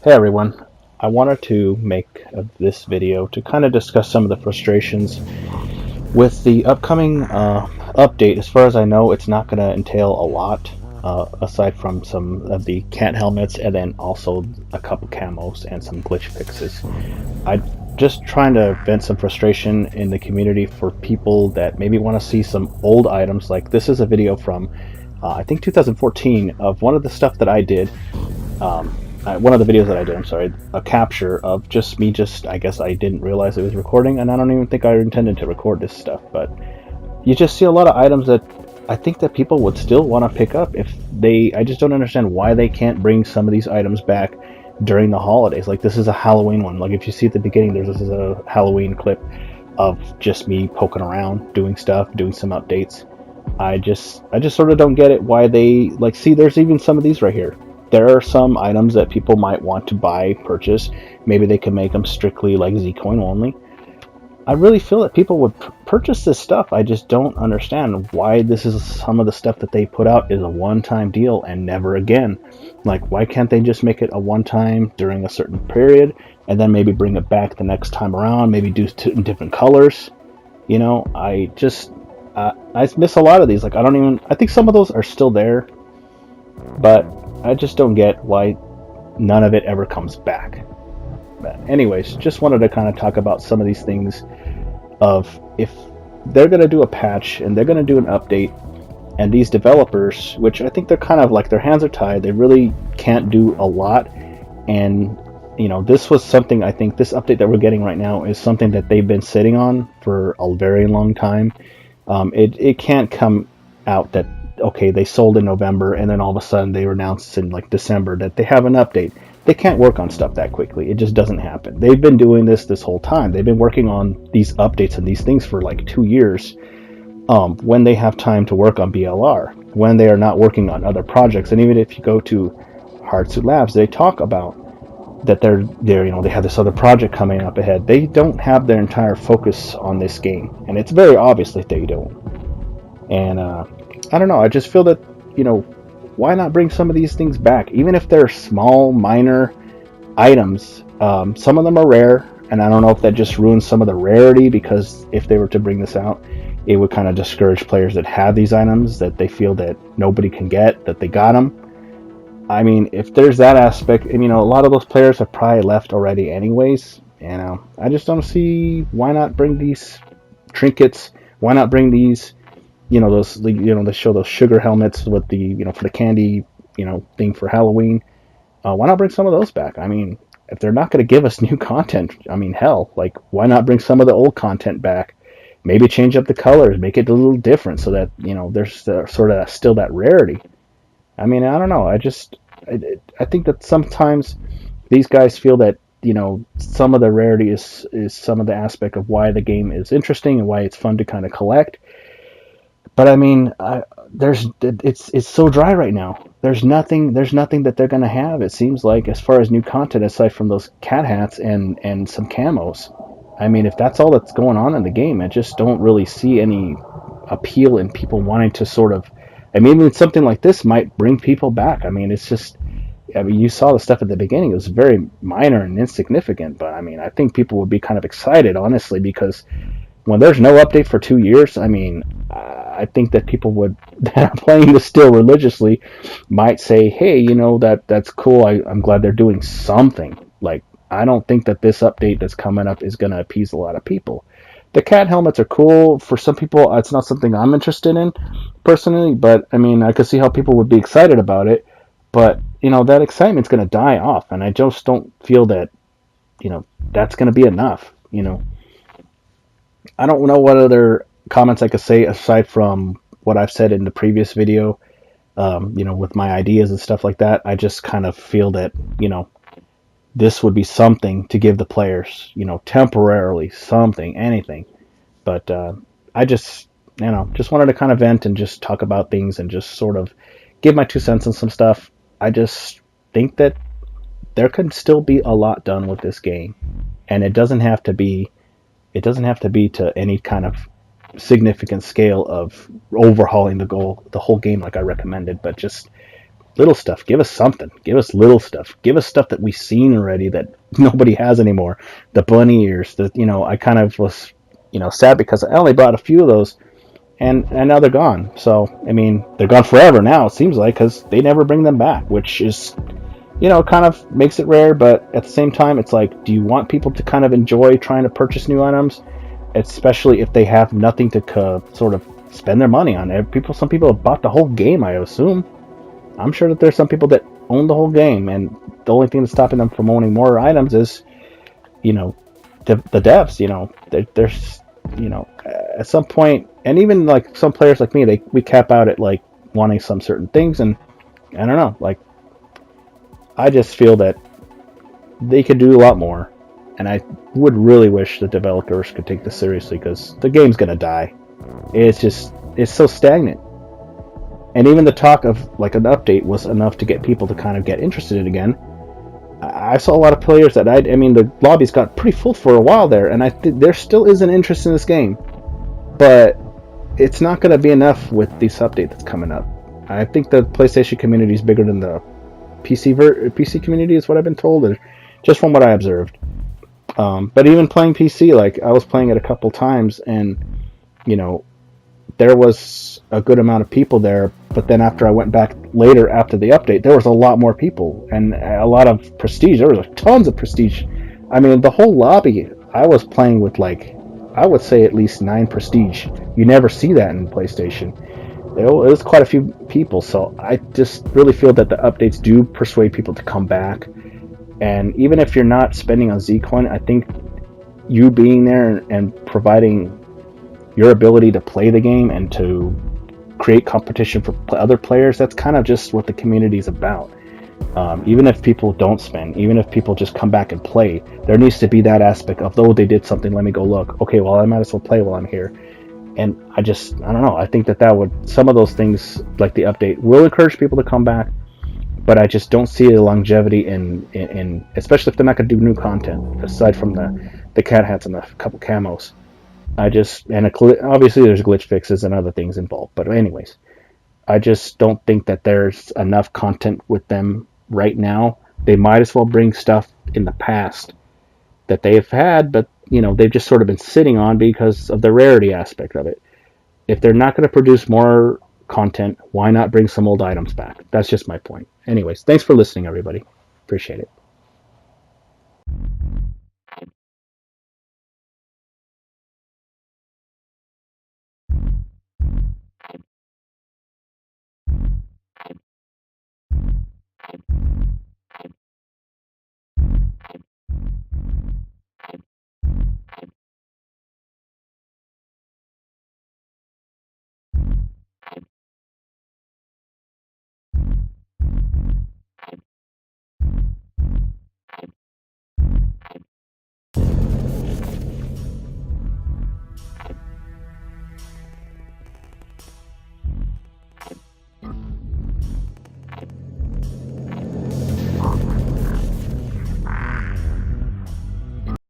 Hey everyone, I wanted to make this video to kind of discuss some of the frustrations with the upcoming update. As far as I know, it's not going to entail a lot, aside from some of the cat helmets and then also a couple camos and some glitch fixes. I'm just trying to vent some frustration in the community for people that maybe want to see some old items. Like this is a video from, I think 2014 of one of the stuff that I did. One of the videos that I did, I'm sorry, a capture of just me. I guess I didn't realize it was recording, and I don't even think I intended to record this stuff. But you just see a lot of items that I think that people would still want to pick up if they. I just don't understand why they can't bring some of these items back during the holidays. Like this is a Halloween one. Like if you see at the beginning, this is a Halloween clip of just me poking around, doing stuff, doing some updates. I just sort of don't get it why they like. See, there's even some of these right here. There are some items that people might want to buy, purchase. Maybe they can make them strictly like Zcoin only. I really feel that people would purchase this stuff. I just don't understand why this is some of the stuff that they put out is a one-time deal and never again. Like, why can't they just make it a one-time during a certain period and then maybe bring it back the next time around? Maybe do it in different colors. You know, I miss a lot of these. Like, I think some of those are still there, but I just don't get why none of it ever comes back. But anyways, just wanted to kind of talk about some of these things of if they're going to do a patch and they're going to do an update, and these developers, which I think they're kind of like their hands are tied, they really can't do a lot. And you know, this was something, I think this update that we're getting right now is something that they've been sitting on for a very long time. It can't come out that okay, they sold in November and then all of a sudden they announced in like December that they have an update. They can't work on stuff that quickly. It just doesn't happen. They've been doing this whole time. They've been working on these updates and these things for like 2 years. When they have time to work on BLR, when they are not working on other projects, and even if you go to Hardsuit Labs, they talk about that they're you know, they have this other project coming up ahead. They don't have their entire focus on this game, and it's very obvious that they don't. And I don't know. I just feel that, you know, why not bring some of these things back, even if they're small, minor items. Some of them are rare, and I don't know if that just ruins some of the rarity, because if they were to bring this out, it would kind of discourage players that have these items that they feel that nobody can get, that they got them. I mean, if there's that aspect, and you know, a lot of those players have probably left already anyways. You know, I just don't see why not bring these trinkets. Why not bring these? You know, those, you know, they show those sugar helmets with the, you know, for the candy, you know, thing for Halloween. Why not bring some of those back? I mean, if they're not going to give us new content, I mean, hell, like, why not bring some of the old content back? Maybe change up the colors, make it a little different so that, you know, there's sort of still that rarity. I mean, I don't know. I think that sometimes these guys feel that, you know, some of the rarity is some of the aspect of why the game is interesting and why it's fun to kind of collect. But I mean, it's so dry right now. There's nothing that they're gonna have. It seems like, as far as new content, aside from those cat hats and some camos. I mean, if that's all that's going on in the game, I just don't really see any appeal in people wanting to sort of. I mean, even something like this might bring people back. I mean, it's just. I mean, you saw the stuff at the beginning. It was very minor and insignificant, but I mean, I think people would be kind of excited, honestly, because when there's no update for 2 years, I mean, I think that people that are playing this still religiously might say, hey, you know, that's cool. I'm glad they're doing something. Like, I don't think that this update that's coming up is going to appease a lot of people. The cat helmets are cool. For some people, it's not something I'm interested in personally, but I mean, I could see how people would be excited about it. But, you know, that excitement's going to die off, and I just don't feel that, you know, that's going to be enough, you know. I don't know what other comments I could say aside from what I've said in the previous video, you know, with my ideas and stuff like that. I just kind of feel that, you know, this would be something to give the players, you know, temporarily something, anything. But I just, you know, just wanted to kind of vent and just talk about things and just sort of give my 2 cents on some stuff. I just think that there could still be a lot done with this game, and it doesn't have to be to any kind of significant scale of overhauling the whole game like I recommended, but just Little stuff. Give us something. Give us little stuff. Give us stuff that we've seen already that nobody has anymore. The bunny ears. I kind of was, sad because I only bought a few of those, and now they're gone. So I mean, they're gone forever now. It seems like because they never bring them back, which is, kind of makes it rare. But at the same time, it's like, do you want people to kind of enjoy trying to purchase new items, especially if they have nothing to sort of spend their money on? Some people have bought the whole game, I assume. I'm sure that there's some people that own the whole game, and the only thing that's stopping them from owning more items is, you know, the devs. There's, at some point, and even like some players like me, we cap out at like wanting some certain things, and I don't know, like I just feel that they could do a lot more, and I would really wish the developers could take this seriously because the game's gonna die. It's so stagnant. And even the talk of like an update was enough to get people to kind of get interested in it again. I saw a lot of players that I mean, the lobbies got pretty full for a while there, and there still is an interest in this game, but it's not going to be enough with this update that's coming up. I think the PlayStation community is bigger than the PC community, is what I've been told, just from what I observed. But even playing PC, like I was playing it a couple times, and you know, there was a good amount of people there, but then after I went back later after the update, there was a lot more people and a lot of prestige. There was tons of prestige. I mean, the whole lobby, I was playing with like, I would say at least 9 prestige. You never see that in PlayStation. It was quite a few people, so I just really feel that the updates do persuade people to come back. And even if you're not spending on Zcoin, I think you being there and providing your ability to play the game and to create competition for other players, that's kind of just what the community is about. Even if people don't spend, even if people just come back and play, there needs to be that aspect of, oh, they did something, let me go look. Okay, well, I might as well play while I'm here. And I don't know. I think that would, some of those things, like the update, will encourage people to come back, but I just don't see a longevity in especially if they're not going to do new content, aside from the cat hats and the couple camos. Obviously there's glitch fixes and other things involved, but anyways, I just don't think that there's enough content with them right now. They might as well bring stuff in the past that they've had, but they've just sort of been sitting on because of the rarity aspect of it. If they're not going to produce more content, why not bring some old items back? That's just my point. Anyways, thanks for listening, everybody. Appreciate it.